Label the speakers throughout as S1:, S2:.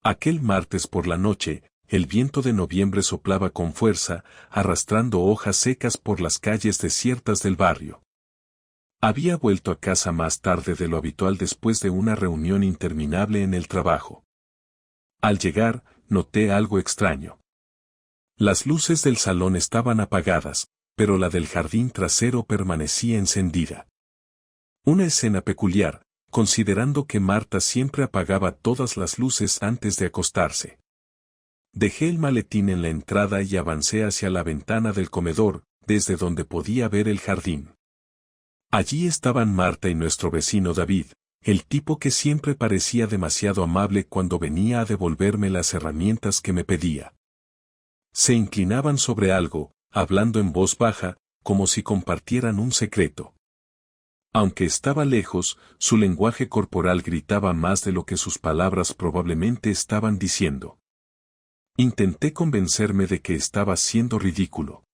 S1: Aquel martes por la noche, el viento de noviembre soplaba con fuerza, arrastrando hojas secas por las calles desiertas del barrio. Había vuelto a casa más tarde de lo habitual después de una reunión interminable en el trabajo. Al llegar, noté algo extraño. Las luces del salón estaban apagadas, pero la del jardín trasero permanecía encendida. Una escena peculiar, considerando que Marta siempre apagaba todas las luces antes de acostarse. Dejé el maletín en la entrada y avancé hacia la ventana del comedor, desde donde podía ver el jardín. Allí estaban Marta y nuestro vecino David, el tipo que siempre parecía demasiado amable cuando venía a devolverme las herramientas que me pedía. Se inclinaban sobre algo, hablando en voz baja, como si compartieran un secreto. Aunque estaba lejos, su lenguaje corporal gritaba más de lo que sus palabras probablemente estaban diciendo. Intenté convencerme de que estaba siendo ridículo.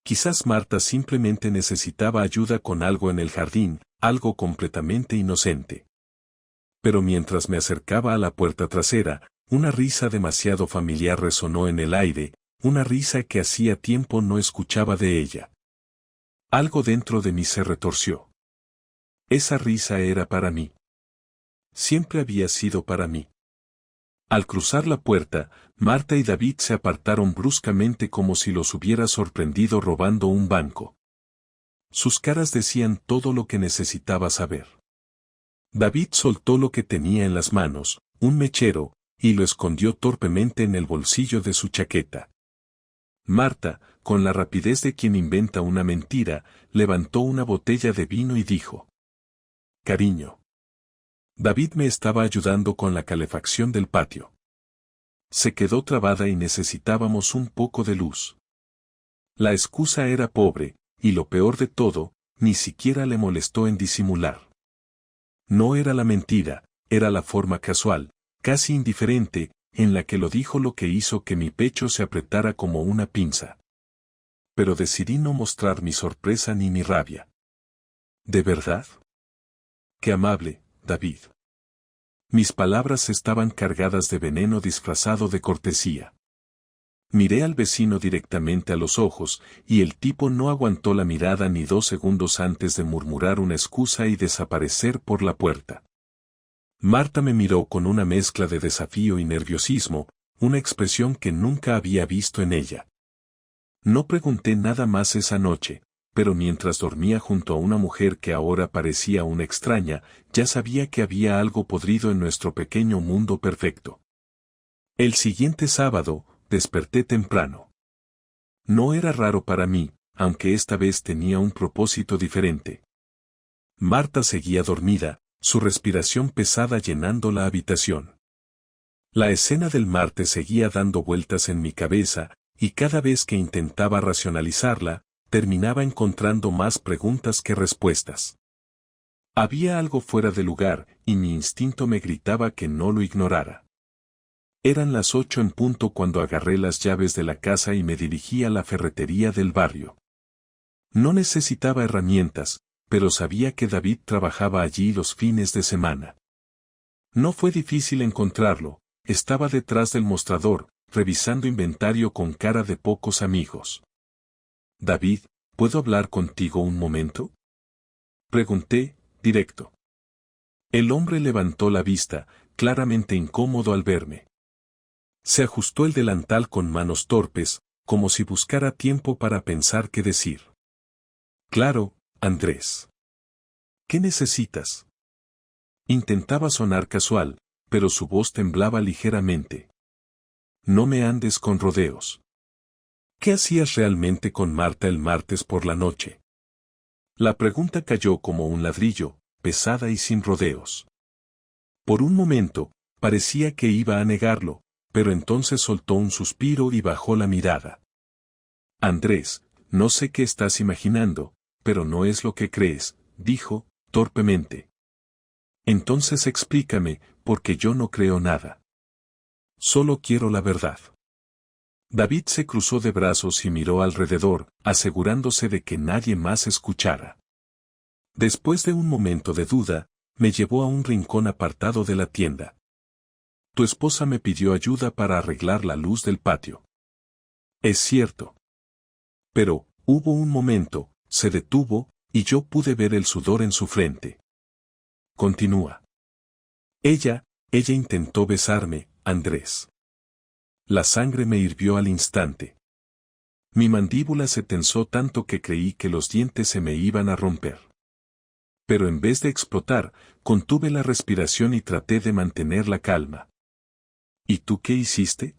S1: Quizás Marta simplemente necesitaba ayuda con algo en el jardín, algo completamente inocente. Pero mientras me acercaba a la puerta trasera, una risa demasiado familiar resonó en el aire, una risa que hacía tiempo no escuchaba de ella. Algo dentro de mí se retorció. Esa risa era para mí. Siempre había sido para mí. Al cruzar la puerta, Marta y David se apartaron bruscamente como si los hubiera sorprendido robando un banco. Sus caras decían todo lo que necesitaba saber. David soltó lo que tenía en las manos, un mechero, y lo escondió torpemente en el bolsillo de su chaqueta. Marta, con la rapidez de quien inventa una mentira, levantó una botella de vino y dijo: «Cariño». David me estaba ayudando con la calefacción del patio. Se quedó trabada y necesitábamos un poco de luz. La excusa era pobre, y lo peor de todo, ni siquiera le molestó en disimular. No era la mentira, era la forma casual, casi indiferente, en la que lo dijo lo que hizo que mi pecho se apretara como una pinza. Pero decidí no mostrar mi sorpresa ni mi rabia. ¿De verdad? ¡Qué amable, David! Mis palabras estaban cargadas de veneno disfrazado de cortesía. Miré al vecino directamente a los ojos, y el tipo no aguantó la mirada ni 2 segundos antes de murmurar una excusa y desaparecer por la puerta. Marta me miró con una mezcla de desafío y nerviosismo, una expresión que nunca había visto en ella. No pregunté nada más esa noche, pero mientras dormía junto a una mujer que ahora parecía una extraña, ya sabía que había algo podrido en nuestro pequeño mundo perfecto. El siguiente sábado, desperté temprano. No era raro para mí, aunque esta vez tenía un propósito diferente. Marta seguía dormida, su respiración pesada llenando la habitación. La escena del martes seguía dando vueltas en mi cabeza, y cada vez que intentaba racionalizarla, terminaba encontrando más preguntas que respuestas. Había algo fuera de lugar, y mi instinto me gritaba que no lo ignorara. Eran las 8 en punto cuando agarré las llaves de la casa y me dirigí a la ferretería del barrio. No necesitaba herramientas, pero sabía que David trabajaba allí los fines de semana. No fue difícil encontrarlo, estaba detrás del mostrador, revisando inventario con cara de pocos amigos. «David, ¿puedo hablar contigo un momento?», pregunté, directo. El hombre levantó la vista, claramente incómodo al verme. Se ajustó el delantal con manos torpes, como si buscara tiempo para pensar qué decir. «Claro, Andrés. ¿Qué necesitas?». Intentaba sonar casual, pero su voz temblaba ligeramente. «No me andes con rodeos. ¿Qué hacías realmente con Marta el martes por la noche?». La pregunta cayó como un ladrillo, pesada y sin rodeos. Por un momento, parecía que iba a negarlo, pero entonces soltó un suspiro y bajó la mirada. «Andrés, no sé qué estás imaginando, pero no es lo que crees», dijo, torpemente. «Entonces explícame, porque yo no creo nada. Solo quiero la verdad». David se cruzó de brazos y miró alrededor, asegurándose de que nadie más escuchara. Después de un momento de duda, me llevó a un rincón apartado de la tienda. Tu esposa me pidió ayuda para arreglar la luz del patio. Es cierto. Pero, hubo un momento, se detuvo, y yo pude ver el sudor en su frente. Continúa. Ella intentó besarme, Andrés. La sangre me hirvió al instante. Mi mandíbula se tensó tanto que creí que los dientes se me iban a romper. Pero en vez de explotar, contuve la respiración y traté de mantener la calma. ¿Y tú qué hiciste?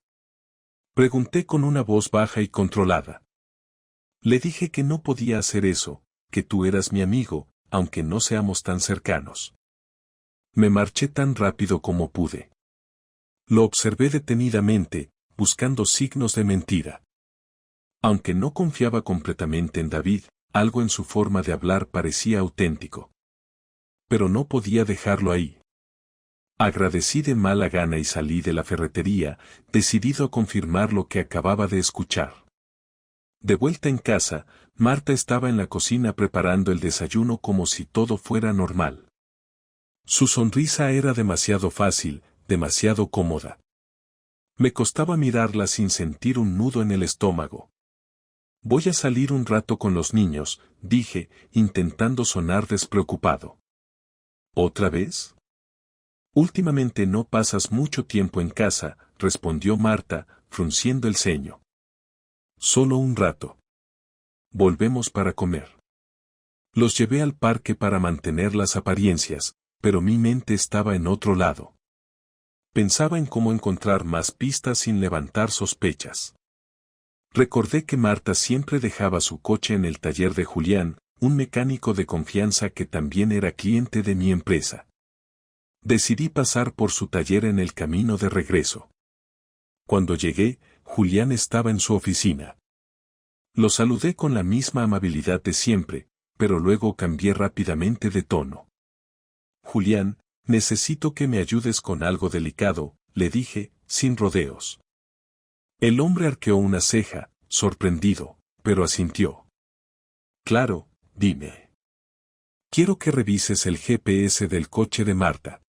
S1: Pregunté con una voz baja y controlada. Le dije que no podía hacer eso, que tú eras mi amigo, aunque no seamos tan cercanos. Me marché tan rápido como pude. Lo observé detenidamente, buscando signos de mentira. Aunque no confiaba completamente en David, algo en su forma de hablar parecía auténtico. Pero no podía dejarlo ahí. Agradecí de mala gana y salí de la ferretería, decidido a confirmar lo que acababa de escuchar. De vuelta en casa, Marta estaba en la cocina preparando el desayuno como si todo fuera normal. Su sonrisa era demasiado fácil, demasiado cómoda. Me costaba mirarla sin sentir un nudo en el estómago. Voy a salir un rato con los niños, dije, intentando sonar despreocupado. ¿Otra vez? Últimamente no pasas mucho tiempo en casa, respondió Marta, frunciendo el ceño. Solo un rato. Volvemos para comer. Los llevé al parque para mantener las apariencias, pero mi mente estaba en otro lado. Pensaba en cómo encontrar más pistas sin levantar sospechas. Recordé que Marta siempre dejaba su coche en el taller de Julián, un mecánico de confianza que también era cliente de mi empresa. Decidí pasar por su taller en el camino de regreso. Cuando llegué, Julián estaba en su oficina. Lo saludé con la misma amabilidad de siempre, pero luego cambié rápidamente de tono. Julián, necesito que me ayudes con algo delicado, le dije, sin rodeos. El hombre arqueó una ceja, sorprendido, pero asintió. Claro, dime. Quiero que revises el GPS del coche de Marta.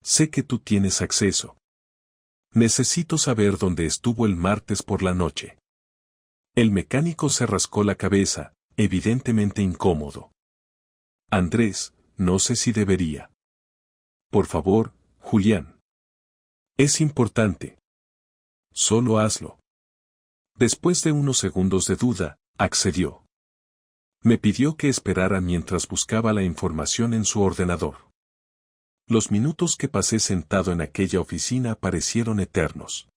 S1: Sé que tú tienes acceso. Necesito saber dónde estuvo el martes por la noche. El mecánico se rascó la cabeza, evidentemente incómodo. Andrés, no sé si debería. Por favor, Julián. Es importante. Solo hazlo. Después de unos segundos de duda, accedió. Me pidió que esperara mientras buscaba la información en su ordenador. Los minutos que pasé sentado en aquella oficina parecieron eternos.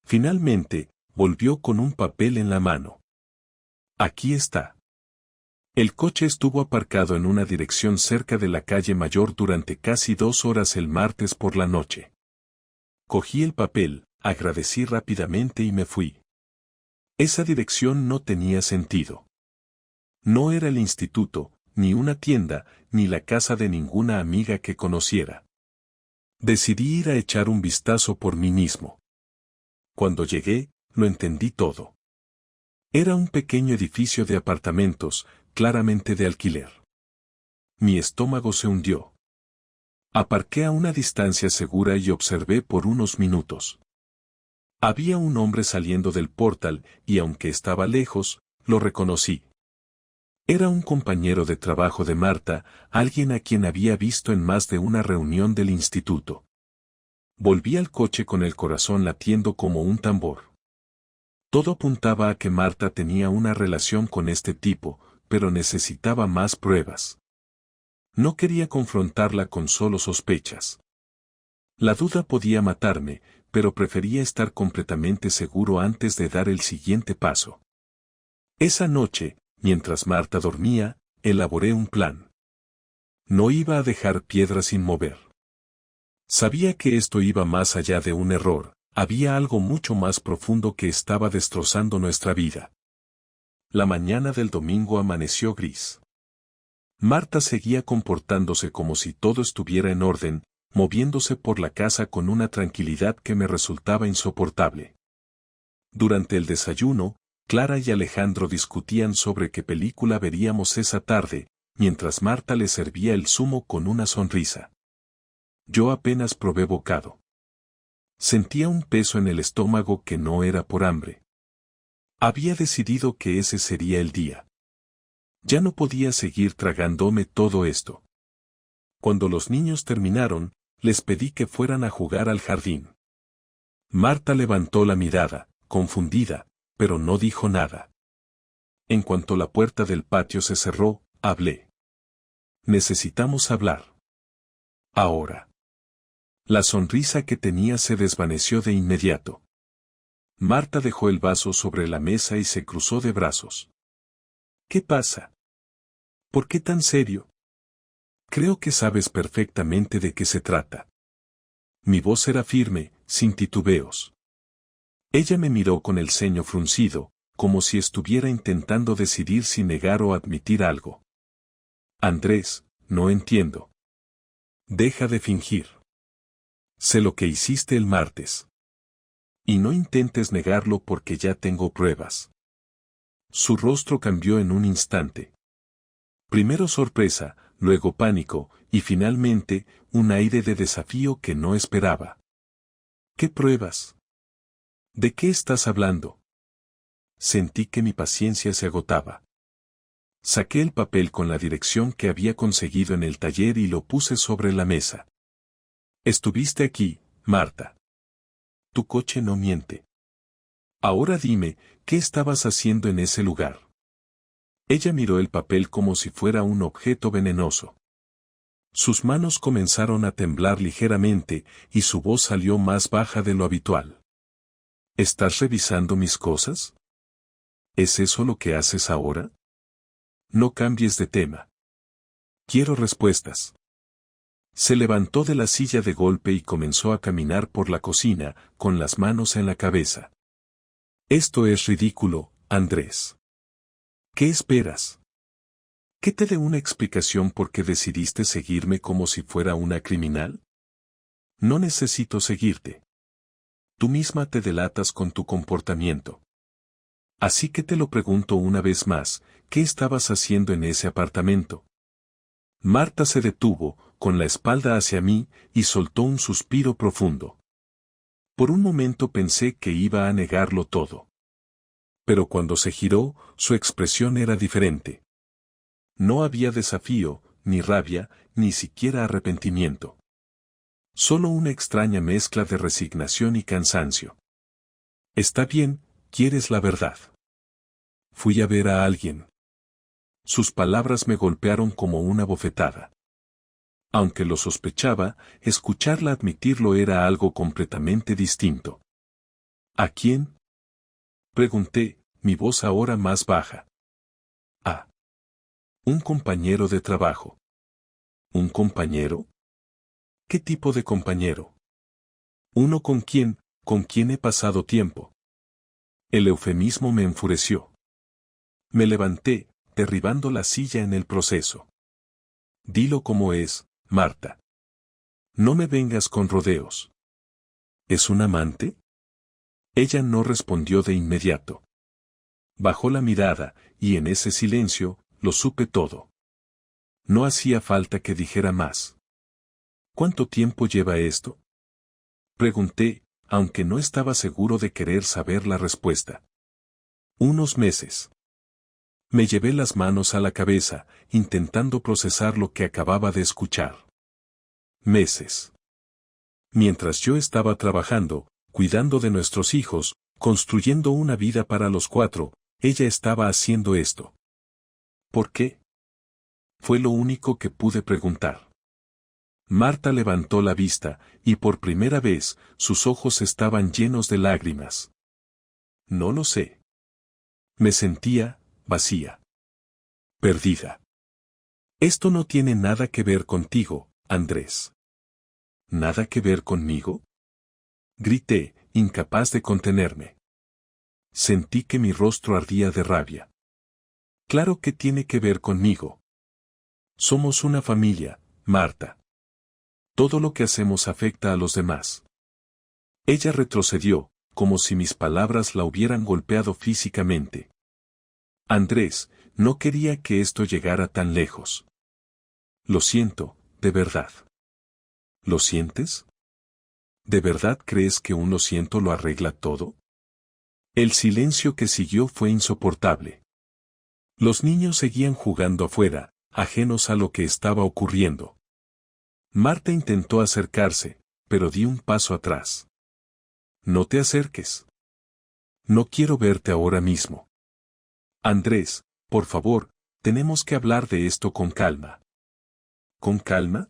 S1: Finalmente, volvió con un papel en la mano. Aquí está. El coche estuvo aparcado en una dirección cerca de la calle Mayor durante casi 2 horas el martes por la noche. Cogí el papel, agradecí rápidamente y me fui. Esa dirección no tenía sentido. No era el instituto, ni una tienda, ni la casa de ninguna amiga que conociera. Decidí ir a echar un vistazo por mí mismo. Cuando llegué, lo entendí todo. Era un pequeño edificio de apartamentos, claramente de alquiler. Mi estómago se hundió. Aparqué a una distancia segura y observé por unos minutos. Había un hombre saliendo del portal y aunque estaba lejos, lo reconocí. Era un compañero de trabajo de Marta, alguien a quien había visto en más de una reunión del instituto. Volví al coche con el corazón latiendo como un tambor. Todo apuntaba a que Marta tenía una relación con este tipo, pero necesitaba más pruebas. No quería confrontarla con solo sospechas. La duda podía matarme, pero prefería estar completamente seguro antes de dar el siguiente paso. Esa noche, mientras Marta dormía, elaboré un plan. No iba a dejar piedra sin mover. Sabía que esto iba más allá de un error, había algo mucho más profundo que estaba destrozando nuestra vida. La mañana del domingo amaneció gris. Marta seguía comportándose como si todo estuviera en orden, moviéndose por la casa con una tranquilidad que me resultaba insoportable. Durante el desayuno, Clara y Alejandro discutían sobre qué película veríamos esa tarde, mientras Marta le servía el zumo con una sonrisa. Yo apenas probé bocado. Sentía un peso en el estómago que no era por hambre. Había decidido que ese sería el día. Ya no podía seguir tragándome todo esto. Cuando los niños terminaron, les pedí que fueran a jugar al jardín. Marta levantó la mirada, confundida, pero no dijo nada. En cuanto la puerta del patio se cerró, hablé. Necesitamos hablar. Ahora. La sonrisa que tenía se desvaneció de inmediato. Marta dejó el vaso sobre la mesa y se cruzó de brazos. ¿Qué pasa? ¿Por qué tan serio? Creo que sabes perfectamente de qué se trata. Mi voz era firme, sin titubeos. Ella me miró con el ceño fruncido, como si estuviera intentando decidir si negar o admitir algo. Andrés, no entiendo. Deja de fingir. Sé lo que hiciste el martes. Y no intentes negarlo porque ya tengo pruebas. Su rostro cambió en un instante. Primero sorpresa, luego pánico, y finalmente, un aire de desafío que no esperaba. ¿Qué pruebas? ¿De qué estás hablando? Sentí que mi paciencia se agotaba. Saqué el papel con la dirección que había conseguido en el taller y lo puse sobre la mesa. Estuviste aquí, Marta. Tu coche no miente. Ahora dime, ¿qué estabas haciendo en ese lugar? Ella miró el papel como si fuera un objeto venenoso. Sus manos comenzaron a temblar ligeramente y su voz salió más baja de lo habitual. ¿Estás revisando mis cosas? ¿Es eso lo que haces ahora? No cambies de tema. Quiero respuestas. Se levantó de la silla de golpe y comenzó a caminar por la cocina, con las manos en la cabeza. Esto es ridículo, Andrés. ¿Qué esperas? ¿Que te dé una explicación por qué decidiste seguirme como si fuera una criminal? No necesito seguirte. Tú misma te delatas con tu comportamiento. Así que te lo pregunto una vez más, ¿qué estabas haciendo en ese apartamento? Marta se detuvo, con la espalda hacia mí, y soltó un suspiro profundo. Por un momento pensé que iba a negarlo todo. Pero cuando se giró, su expresión era diferente. No había desafío, ni rabia, ni siquiera arrepentimiento. Solo una extraña mezcla de resignación y cansancio. Está bien, quieres la verdad. Fui a ver a alguien. Sus palabras me golpearon como una bofetada. Aunque lo sospechaba, escucharla admitirlo era algo completamente distinto. ¿A quién? Pregunté, mi voz ahora más baja. A un compañero de trabajo. ¿Un compañero? ¿Qué tipo de compañero? Uno con quien he pasado tiempo. El eufemismo me enfureció. Me levanté, derribando la silla en el proceso. Dilo como es, Marta. No me vengas con rodeos. ¿Es un amante? Ella no respondió de inmediato. Bajó la mirada, y en ese silencio, lo supe todo. No hacía falta que dijera más. ¿Cuánto tiempo lleva esto? Pregunté, aunque no estaba seguro de querer saber la respuesta. Unos meses. Me llevé las manos a la cabeza, intentando procesar lo que acababa de escuchar. Meses. Mientras yo estaba trabajando, cuidando de nuestros hijos, construyendo una vida para los 4, ella estaba haciendo esto. ¿Por qué? Fue lo único que pude preguntar. Marta levantó la vista, y por primera vez, sus ojos estaban llenos de lágrimas. No lo sé. Me sentía vacía. Perdida. Esto no tiene nada que ver contigo, Andrés. ¿Nada que ver conmigo? Grité, incapaz de contenerme. Sentí que mi rostro ardía de rabia. Claro que tiene que ver conmigo. Somos una familia, Marta. Todo lo que hacemos afecta a los demás. Ella retrocedió, como si mis palabras la hubieran golpeado físicamente. Andrés, no quería que esto llegara tan lejos. Lo siento, de verdad. ¿Lo sientes? ¿De verdad crees que un lo siento lo arregla todo? El silencio que siguió fue insoportable. Los niños seguían jugando afuera, ajenos a lo que estaba ocurriendo. Marta intentó acercarse, pero di un paso atrás. No te acerques. No quiero verte ahora mismo. Andrés, por favor, tenemos que hablar de esto con calma. ¿Con calma?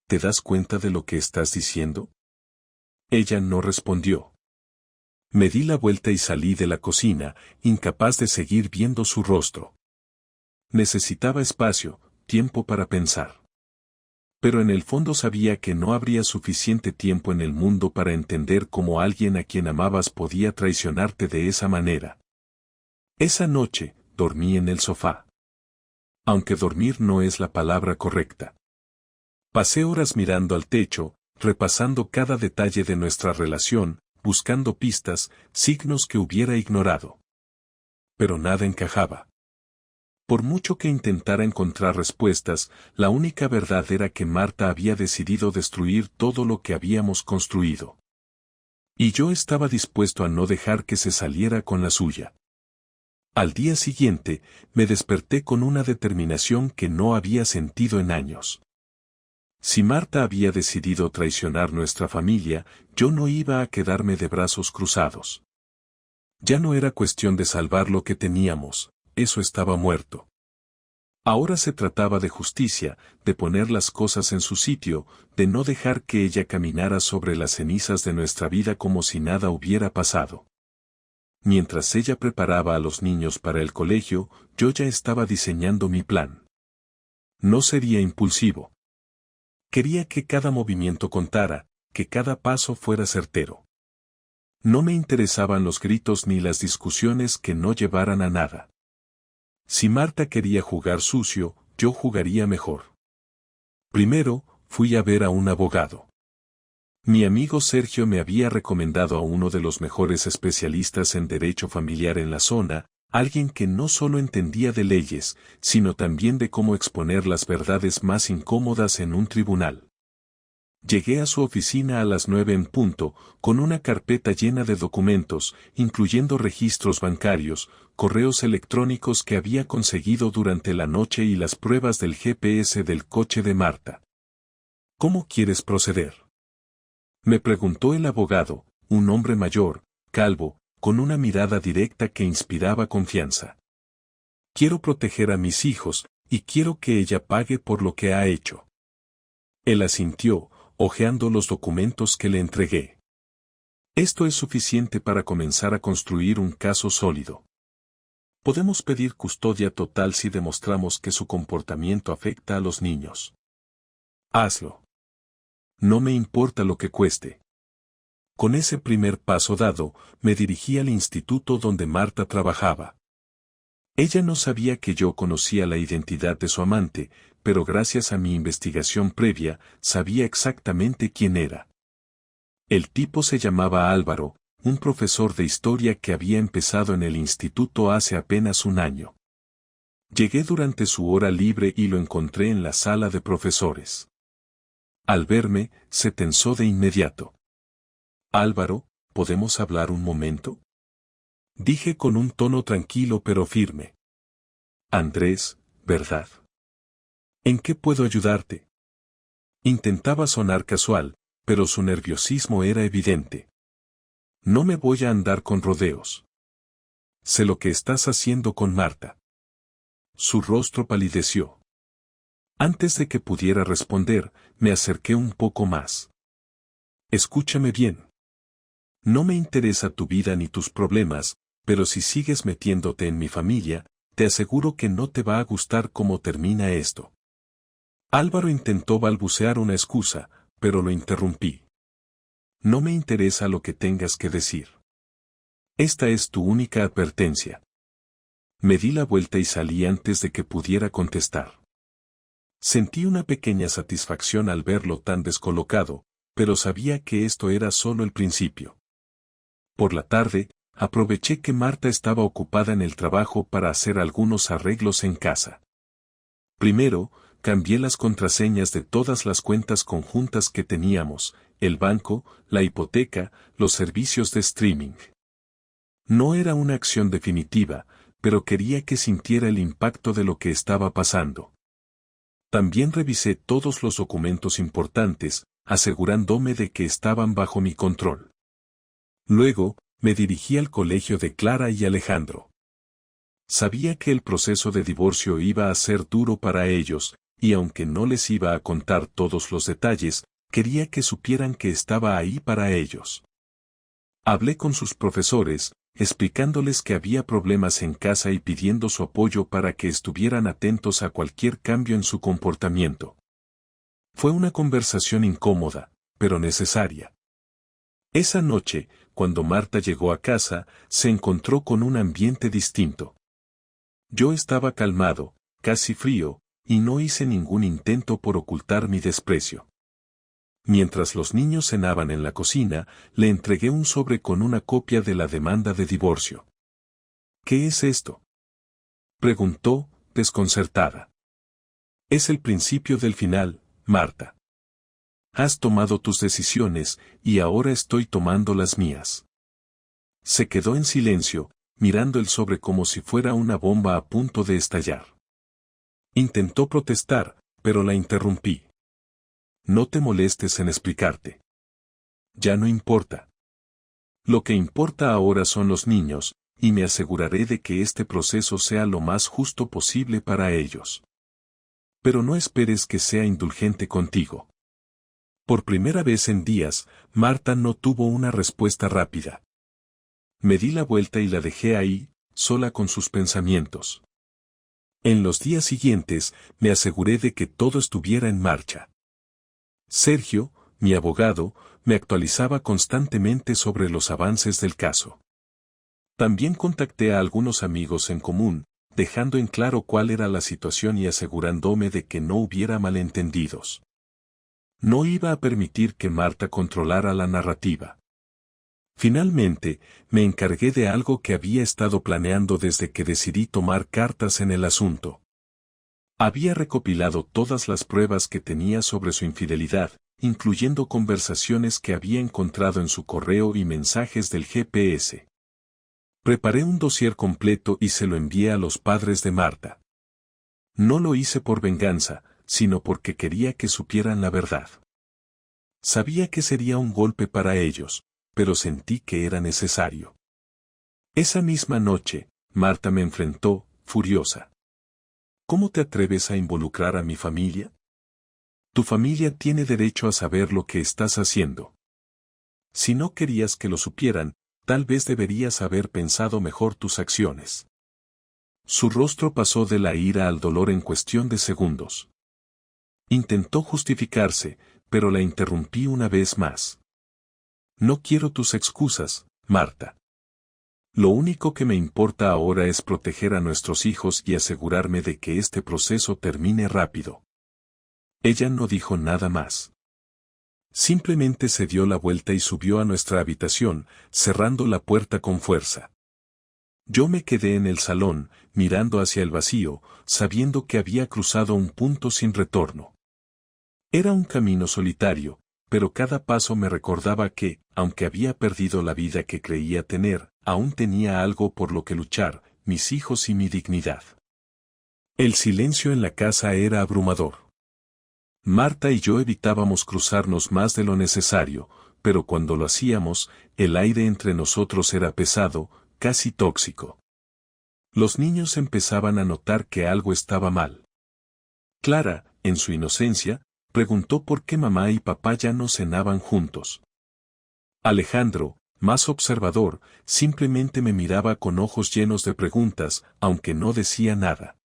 S1: ¿Te das cuenta de lo que estás diciendo? Ella no respondió. Me di la vuelta y salí de la cocina, incapaz de seguir viendo su rostro. Necesitaba espacio, tiempo para pensar. Pero en el fondo sabía que no habría suficiente tiempo en el mundo para entender cómo alguien a quien amabas podía traicionarte de esa manera. Esa noche, dormí en el sofá. Aunque dormir no es la palabra correcta. Pasé horas mirando al techo, repasando cada detalle de nuestra relación, buscando pistas, signos que hubiera ignorado. Pero nada encajaba. Por mucho que intentara encontrar respuestas, la única verdad era que Marta había decidido destruir todo lo que habíamos construido. Y yo estaba dispuesto a no dejar que se saliera con la suya. Al día siguiente, me desperté con una determinación que no había sentido en años. Si Marta había decidido traicionar nuestra familia, yo no iba a quedarme de brazos cruzados. Ya no era cuestión de salvar lo que teníamos, eso estaba muerto. Ahora se trataba de justicia, de poner las cosas en su sitio, de no dejar que ella caminara sobre las cenizas de nuestra vida como si nada hubiera pasado. Mientras ella preparaba a los niños para el colegio, yo ya estaba diseñando mi plan. No sería impulsivo. Quería que cada movimiento contara, que cada paso fuera certero. No me interesaban los gritos ni las discusiones que no llevaran a nada. Si Marta quería jugar sucio, yo jugaría mejor. Primero, fui a ver a un abogado. Mi amigo Sergio me había recomendado a uno de los mejores especialistas en derecho familiar en la zona, alguien que no solo entendía de leyes, sino también de cómo exponer las verdades más incómodas en un tribunal. Llegué a su oficina a las 9 en punto, con una carpeta llena de documentos, incluyendo registros bancarios, correos electrónicos que había conseguido durante la noche y las pruebas del GPS del coche de Marta. ¿Cómo quieres proceder?, me preguntó el abogado, un hombre mayor, calvo, con una mirada directa que inspiraba confianza. Quiero proteger a mis hijos, y quiero que ella pague por lo que ha hecho. Él asintió, hojeando los documentos que le entregué. Esto es suficiente para comenzar a construir un caso sólido. Podemos pedir custodia total si demostramos que su comportamiento afecta a los niños. Hazlo. No me importa lo que cueste. Con ese primer paso dado, me dirigí al instituto donde Marta trabajaba. Ella no sabía que yo conocía la identidad de su amante, pero gracias a mi investigación previa, sabía exactamente quién era. El tipo se llamaba Álvaro, un profesor de historia que había empezado en el instituto hace apenas un año. Llegué durante su hora libre y lo encontré en la sala de profesores. Al verme, se tensó de inmediato. Álvaro, ¿podemos hablar un momento?, dije con un tono tranquilo pero firme. Andrés, ¿verdad? ¿En qué puedo ayudarte? Intentaba sonar casual, pero su nerviosismo era evidente. No me voy a andar con rodeos. Sé lo que estás haciendo con Marta. Su rostro palideció. Antes de que pudiera responder, me acerqué un poco más. Escúchame bien. No me interesa tu vida ni tus problemas, pero si sigues metiéndote en mi familia, te aseguro que no te va a gustar cómo termina esto. Álvaro intentó balbucear una excusa, pero lo interrumpí. No me interesa lo que tengas que decir. Esta es tu única advertencia. Me di la vuelta y salí antes de que pudiera contestar. Sentí una pequeña satisfacción al verlo tan descolocado, pero sabía que esto era solo el principio. Por la tarde, aproveché que Marta estaba ocupada en el trabajo para hacer algunos arreglos en casa. Primero, cambié las contraseñas de todas las cuentas conjuntas que teníamos, el banco, la hipoteca, los servicios de streaming. No era una acción definitiva, pero quería que sintiera el impacto de lo que estaba pasando. También revisé todos los documentos importantes, asegurándome de que estaban bajo mi control. Luego, me dirigí al colegio de Clara y Alejandro. Sabía que el proceso de divorcio iba a ser duro para ellos, y aunque no les iba a contar todos los detalles, quería que supieran que estaba ahí para ellos. Hablé con sus profesores, explicándoles que había problemas en casa y pidiendo su apoyo para que estuvieran atentos a cualquier cambio en su comportamiento. Fue una conversación incómoda, pero necesaria. Esa noche, cuando Marta llegó a casa, se encontró con un ambiente distinto. Yo estaba calmado, casi frío, y no hice ningún intento por ocultar mi desprecio. Mientras los niños cenaban en la cocina, le entregué un sobre con una copia de la demanda de divorcio. ¿Qué es esto?, preguntó, desconcertada. Es el principio del final, Marta. Has tomado tus decisiones, y ahora estoy tomando las mías. Se quedó en silencio, mirando el sobre como si fuera una bomba a punto de estallar. Intentó protestar, pero la interrumpí. No te molestes en explicarte. Ya no importa. Lo que importa ahora son los niños, y me aseguraré de que este proceso sea lo más justo posible para ellos. Pero no esperes que sea indulgente contigo. Por primera vez en días, Marta no tuvo una respuesta rápida. Me di la vuelta y la dejé ahí, sola con sus pensamientos. En los días siguientes, me aseguré de que todo estuviera en marcha. Sergio, mi abogado, me actualizaba constantemente sobre los avances del caso. También contacté a algunos amigos en común, dejando en claro cuál era la situación y asegurándome de que no hubiera malentendidos. No iba a permitir que Marta controlara la narrativa. Finalmente, me encargué de algo que había estado planeando desde que decidí tomar cartas en el asunto. Había recopilado todas las pruebas que tenía sobre su infidelidad, incluyendo conversaciones que había encontrado en su correo y mensajes del GPS. Preparé un dossier completo y se lo envié a los padres de Marta. No lo hice por venganza, sino porque quería que supieran la verdad. Sabía que sería un golpe para ellos, pero sentí que era necesario. Esa misma noche, Marta me enfrentó, furiosa. ¿Cómo te atreves a involucrar a mi familia? Tu familia tiene derecho a saber lo que estás haciendo. Si no querías que lo supieran, tal vez deberías haber pensado mejor tus acciones. Su rostro pasó de la ira al dolor en cuestión de segundos. Intentó justificarse, pero la interrumpí una vez más. No quiero tus excusas, Marta. Lo único que me importa ahora es proteger a nuestros hijos y asegurarme de que este proceso termine rápido. Ella no dijo nada más. Simplemente se dio la vuelta y subió a nuestra habitación, cerrando la puerta con fuerza. Yo me quedé en el salón, mirando hacia el vacío, sabiendo que había cruzado un punto sin retorno. Era un camino solitario, pero cada paso me recordaba que, aunque había perdido la vida que creía tener, aún tenía algo por lo que luchar, mis hijos y mi dignidad. El silencio en la casa era abrumador. Marta y yo evitábamos cruzarnos más de lo necesario, pero cuando lo hacíamos, el aire entre nosotros era pesado, casi tóxico. Los niños empezaban a notar que algo estaba mal. Clara, en su inocencia, preguntó por qué mamá y papá ya no cenaban juntos. Alejandro, más observador, simplemente me miraba con ojos llenos de preguntas, aunque no decía nada.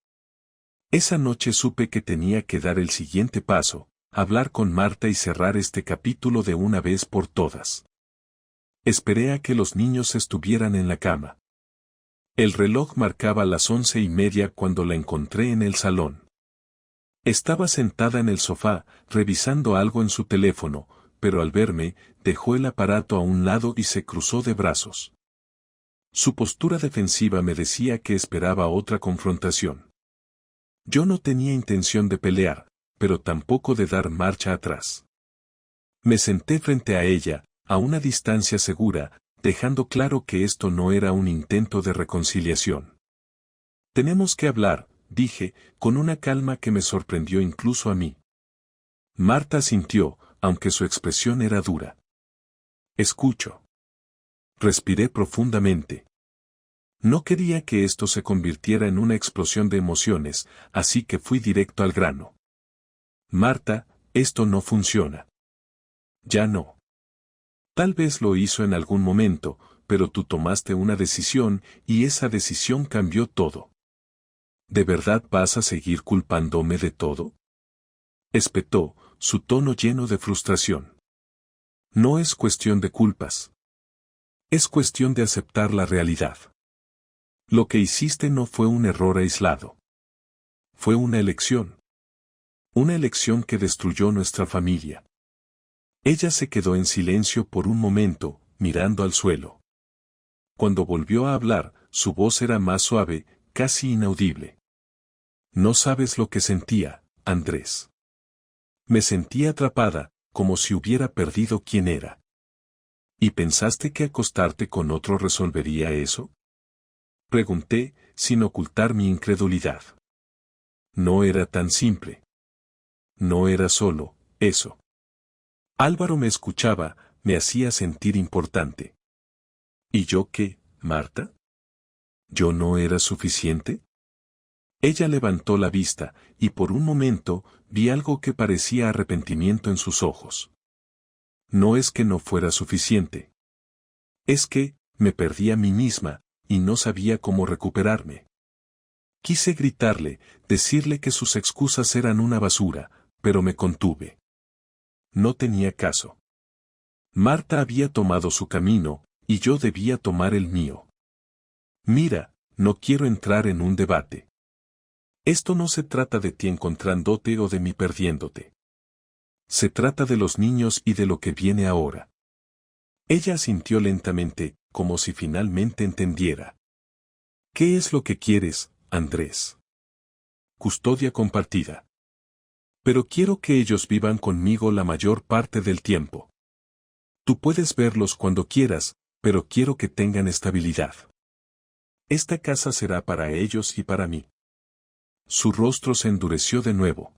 S1: Esa noche supe que tenía que dar el siguiente paso, hablar con Marta y cerrar este capítulo de una vez por todas. Esperé a que los niños estuvieran en la cama. El reloj marcaba las 11:30 cuando la encontré en el salón. Estaba sentada en el sofá, revisando algo en su teléfono, pero al verme, dejó el aparato a un lado y se cruzó de brazos. Su postura defensiva me decía que esperaba otra confrontación. Yo no tenía intención de pelear, pero tampoco de dar marcha atrás. Me senté frente a ella, a una distancia segura, dejando claro que esto no era un intento de reconciliación. Tenemos que hablar, dije, con una calma que me sorprendió incluso a mí. Marta asintió, aunque su expresión era dura. Escucho. Respiré profundamente. No quería que esto se convirtiera en una explosión de emociones, así que fui directo al grano. Marta, esto no funciona. Ya no. Tal vez lo hizo en algún momento, pero tú tomaste una decisión y esa decisión cambió todo. ¿De verdad vas a seguir culpándome de todo? Espetó, su tono lleno de frustración. No es cuestión de culpas. Es cuestión de aceptar la realidad. Lo que hiciste no fue un error aislado. Fue una elección. Una elección que destruyó nuestra familia. Ella se quedó en silencio por un momento, mirando al suelo. Cuando volvió a hablar, su voz era más suave, casi inaudible. No sabes lo que sentía, Andrés. Me sentía atrapada, como si hubiera perdido quién era. ¿Y pensaste que acostarte con otro resolvería eso? Pregunté, sin ocultar mi incredulidad. No era tan simple. No era solo eso. Álvaro me escuchaba, me hacía sentir importante. ¿Y yo qué, Marta? ¿Yo no era suficiente? Ella levantó la vista, y por un momento, vi algo que parecía arrepentimiento en sus ojos. No es que no fuera suficiente. Es que, me perdí a mí misma, y no sabía cómo recuperarme. Quise gritarle, decirle que sus excusas eran una basura, pero me contuve. No tenía caso. Marta había tomado su camino, y yo debía tomar el mío. Mira, no quiero entrar en un debate. Esto no se trata de ti encontrándote o de mí perdiéndote. Se trata de los niños y de lo que viene ahora. Ella asintió lentamente, como si finalmente entendiera. ¿Qué es lo que quieres, Andrés? Custodia compartida. Pero quiero que ellos vivan conmigo la mayor parte del tiempo. Tú puedes verlos cuando quieras, pero quiero que tengan estabilidad. Esta casa será para ellos y para mí. Su rostro se endureció de nuevo.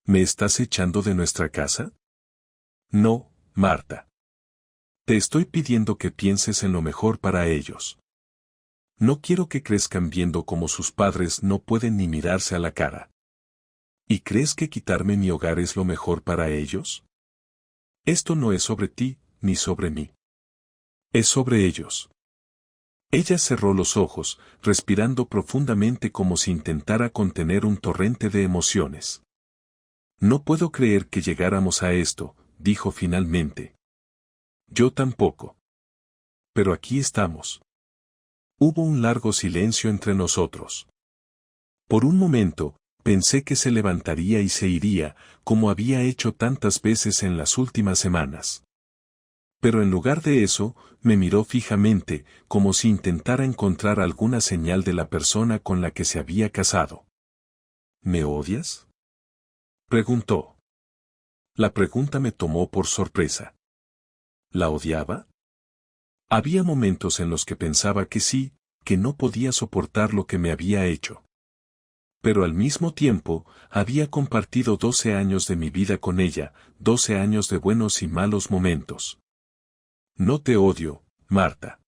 S1: ¿Me estás echando de nuestra casa? No, Marta. Te estoy pidiendo que pienses en lo mejor para ellos. No quiero que crezcan viendo cómo sus padres no pueden ni mirarse a la cara. ¿Y crees que quitarme mi hogar es lo mejor para ellos? Esto no es sobre ti, ni sobre mí. Es sobre ellos. Ella cerró los ojos, respirando profundamente como si intentara contener un torrente de emociones. No puedo creer que llegáramos a esto, dijo finalmente. Yo tampoco. Pero aquí estamos. Hubo un largo silencio entre nosotros. Por un momento, pensé que se levantaría y se iría, como había hecho tantas veces en las últimas semanas. Pero en lugar de eso, me miró fijamente, como si intentara encontrar alguna señal de la persona con la que se había casado. ¿Me odias?, preguntó. La pregunta me tomó por sorpresa. ¿La odiaba? Había momentos en los que pensaba que sí, que no podía soportar lo que me había hecho. Pero al mismo tiempo, había compartido 12 años de mi vida con ella, 12 años de buenos y malos momentos. No te odio, Marta.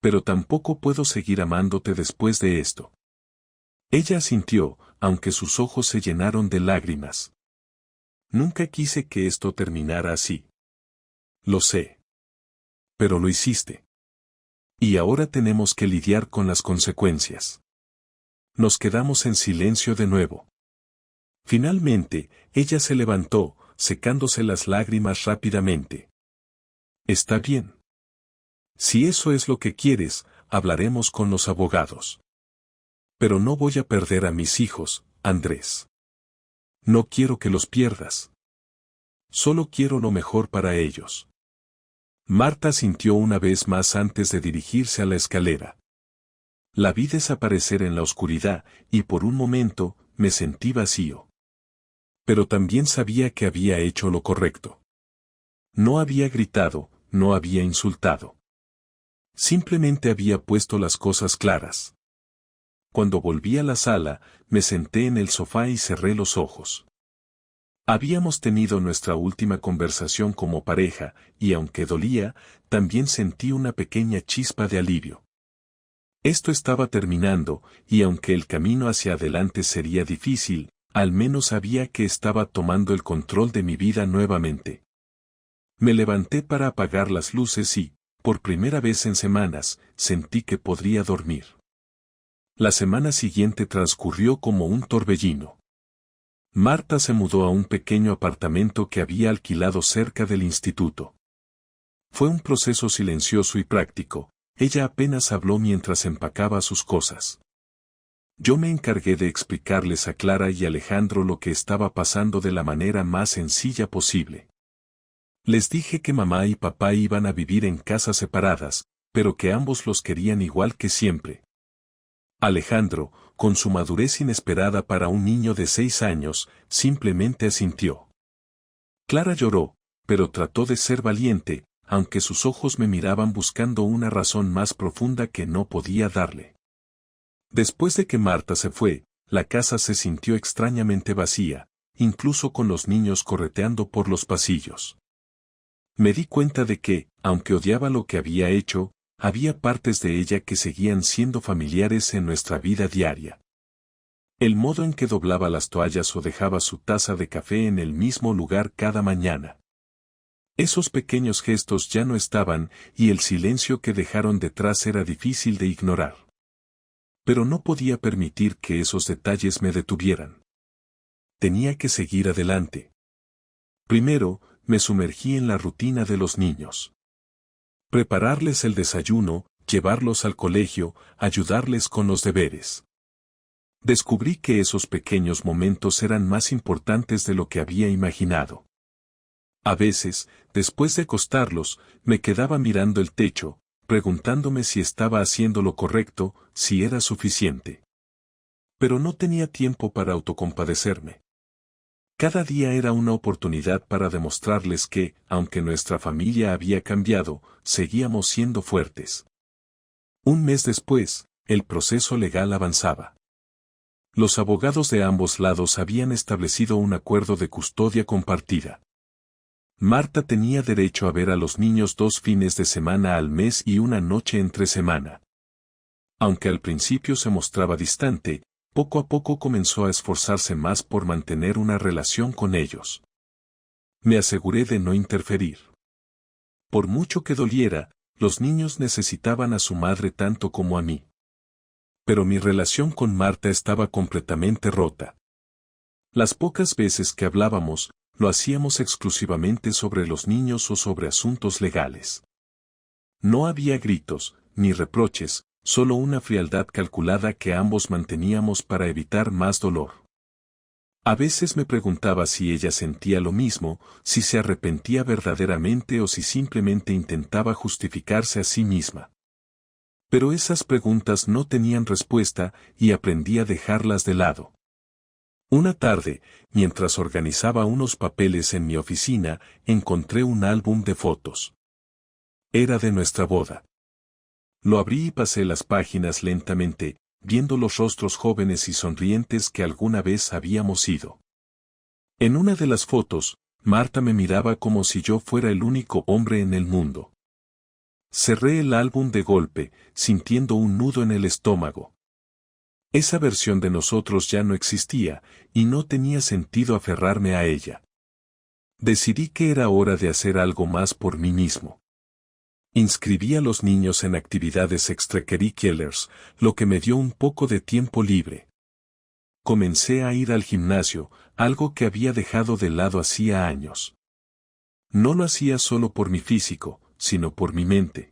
S1: Pero tampoco puedo seguir amándote después de esto. Ella asintió, aunque sus ojos se llenaron de lágrimas. Nunca quise que esto terminara así. Lo sé. Pero lo hiciste. Y ahora tenemos que lidiar con las consecuencias. Nos quedamos en silencio de nuevo. Finalmente, ella se levantó, secándose las lágrimas rápidamente. Está bien. Si eso es lo que quieres, hablaremos con los abogados. Pero no voy a perder a mis hijos, Andrés. No quiero que los pierdas. Solo quiero lo mejor para ellos. Marta sintió una vez más antes de dirigirse a la escalera. La vi desaparecer en la oscuridad, y por un momento, me sentí vacío. Pero también sabía que había hecho lo correcto. No había gritado, no había insultado. Simplemente había puesto las cosas claras. Cuando volví a la sala, me senté en el sofá y cerré los ojos. Habíamos tenido nuestra última conversación como pareja, y aunque dolía, también sentí una pequeña chispa de alivio. Esto estaba terminando, y aunque el camino hacia adelante sería difícil, al menos sabía que estaba tomando el control de mi vida nuevamente. Me levanté para apagar las luces y, por primera vez en semanas, sentí que podría dormir. La semana siguiente transcurrió como un torbellino. Marta se mudó a un pequeño apartamento que había alquilado cerca del instituto. Fue un proceso silencioso y práctico, ella apenas habló mientras empacaba sus cosas. Yo me encargué de explicarles a Clara y Alejandro lo que estaba pasando de la manera más sencilla posible. Les dije que mamá y papá iban a vivir en casas separadas, pero que ambos los querían igual que siempre. Alejandro, con su madurez inesperada para un niño de 6 años, simplemente asintió. Clara lloró, pero trató de ser valiente, aunque sus ojos me miraban buscando una razón más profunda que no podía darle. Después de que Marta se fue, la casa se sintió extrañamente vacía, incluso con los niños correteando por los pasillos. Me di cuenta de que, aunque odiaba lo que había hecho, había partes de ella que seguían siendo familiares en nuestra vida diaria. El modo en que doblaba las toallas o dejaba su taza de café en el mismo lugar cada mañana. Esos pequeños gestos ya no estaban, y el silencio que dejaron detrás era difícil de ignorar. Pero no podía permitir que esos detalles me detuvieran. Tenía que seguir adelante. Primero, me sumergí en la rutina de los niños. Prepararles el desayuno, llevarlos al colegio, ayudarles con los deberes. Descubrí que esos pequeños momentos eran más importantes de lo que había imaginado. A veces, después de acostarlos, me quedaba mirando el techo, preguntándome si estaba haciendo lo correcto, si era suficiente. Pero no tenía tiempo para autocompadecerme. Cada día era una oportunidad para demostrarles que, aunque nuestra familia había cambiado, seguíamos siendo fuertes. Un mes después, el proceso legal avanzaba. Los abogados de ambos lados habían establecido un acuerdo de custodia compartida. Marta tenía derecho a ver a los niños 2 fines de semana al mes y una noche entre semana. Aunque al principio se mostraba distante, poco a poco comenzó a esforzarse más por mantener una relación con ellos. Me aseguré de no interferir. Por mucho que doliera, los niños necesitaban a su madre tanto como a mí. Pero mi relación con Marta estaba completamente rota. Las pocas veces que hablábamos, lo hacíamos exclusivamente sobre los niños o sobre asuntos legales. No había gritos, ni reproches, solo una frialdad calculada que ambos manteníamos para evitar más dolor. A veces me preguntaba si ella sentía lo mismo, si se arrepentía verdaderamente o si simplemente intentaba justificarse a sí misma. Pero esas preguntas no tenían respuesta y aprendí a dejarlas de lado. Una tarde, mientras organizaba unos papeles en mi oficina, encontré un álbum de fotos. Era de nuestra boda. Lo abrí y pasé las páginas lentamente, viendo los rostros jóvenes y sonrientes que alguna vez habíamos sido. En una de las fotos, Marta me miraba como si yo fuera el único hombre en el mundo. Cerré el álbum de golpe, sintiendo un nudo en el estómago. Esa versión de nosotros ya no existía, y no tenía sentido aferrarme a ella. Decidí que era hora de hacer algo más por mí mismo. Inscribí a los niños en actividades extracurriculares, lo que me dio un poco de tiempo libre. Comencé a ir al gimnasio, algo que había dejado de lado hacía años. No lo hacía solo por mi físico, sino por mi mente.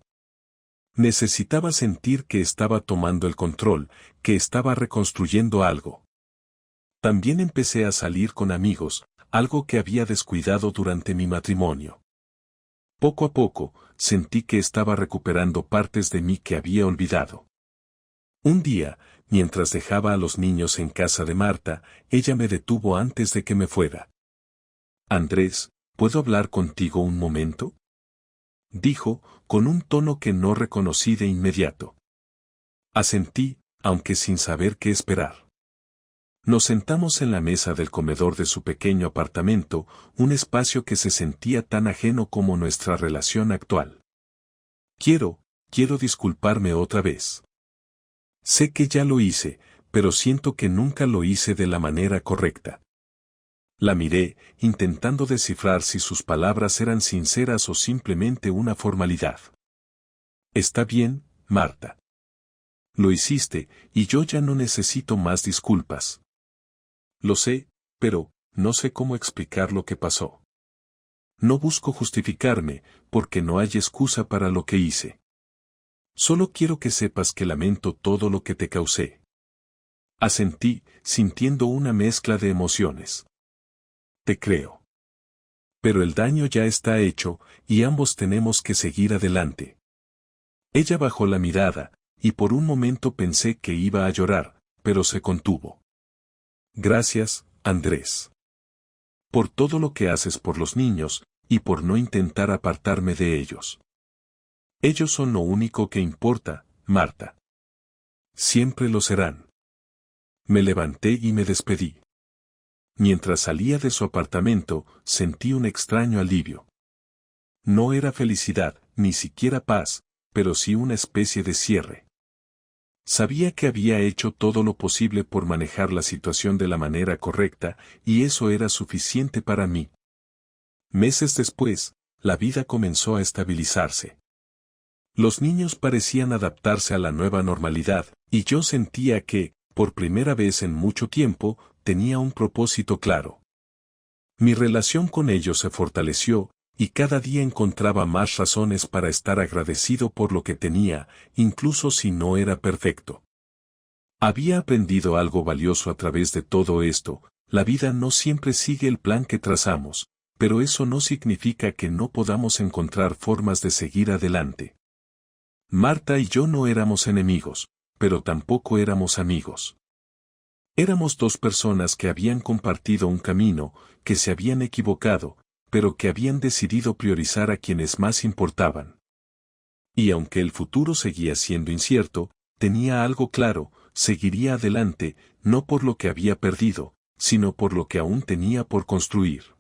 S1: Necesitaba sentir que estaba tomando el control, que estaba reconstruyendo algo. También empecé a salir con amigos, algo que había descuidado durante mi matrimonio. Poco a poco, sentí que estaba recuperando partes de mí que había olvidado. Un día, mientras dejaba a los niños en casa de Marta, ella me detuvo antes de que me fuera. Andrés, ¿puedo hablar contigo un momento?, dijo, con un tono que no reconocí de inmediato. Asentí, aunque sin saber qué esperar. Nos sentamos en la mesa del comedor de su pequeño apartamento, un espacio que se sentía tan ajeno como nuestra relación actual. Quiero disculparme otra vez. Sé que ya lo hice, pero siento que nunca lo hice de la manera correcta. La miré, intentando descifrar si sus palabras eran sinceras o simplemente una formalidad. Está bien, Marta. Lo hiciste, y yo ya no necesito más disculpas. Lo sé, pero no sé cómo explicar lo que pasó. No busco justificarme, porque no hay excusa para lo que hice. Solo quiero que sepas que lamento todo lo que te causé. Asentí, sintiendo una mezcla de emociones. Te creo. Pero el daño ya está hecho, y ambos tenemos que seguir adelante. Ella bajó la mirada, y por un momento pensé que iba a llorar, pero se contuvo. Gracias, Andrés. Por todo lo que haces por los niños, y por no intentar apartarme de ellos. Ellos son lo único que importa, Marta. Siempre lo serán. Me levanté y me despedí. Mientras salía de su apartamento, sentí un extraño alivio. No era felicidad, ni siquiera paz, pero sí una especie de cierre. Sabía que había hecho todo lo posible por manejar la situación de la manera correcta, y eso era suficiente para mí. Meses después, la vida comenzó a estabilizarse. Los niños parecían adaptarse a la nueva normalidad, y yo sentía que, por primera vez en mucho tiempo, tenía un propósito claro. Mi relación con ellos se fortaleció, y cada día encontraba más razones para estar agradecido por lo que tenía, incluso si no era perfecto. Había aprendido algo valioso a través de todo esto: la vida no siempre sigue el plan que trazamos, pero eso no significa que no podamos encontrar formas de seguir adelante. Marta y yo no éramos enemigos, pero tampoco éramos amigos. Éramos dos personas que habían compartido un camino, que se habían equivocado, pero que habían decidido priorizar a quienes más importaban. Y aunque el futuro seguía siendo incierto, tenía algo claro: seguiría adelante, no por lo que había perdido, sino por lo que aún tenía por construir.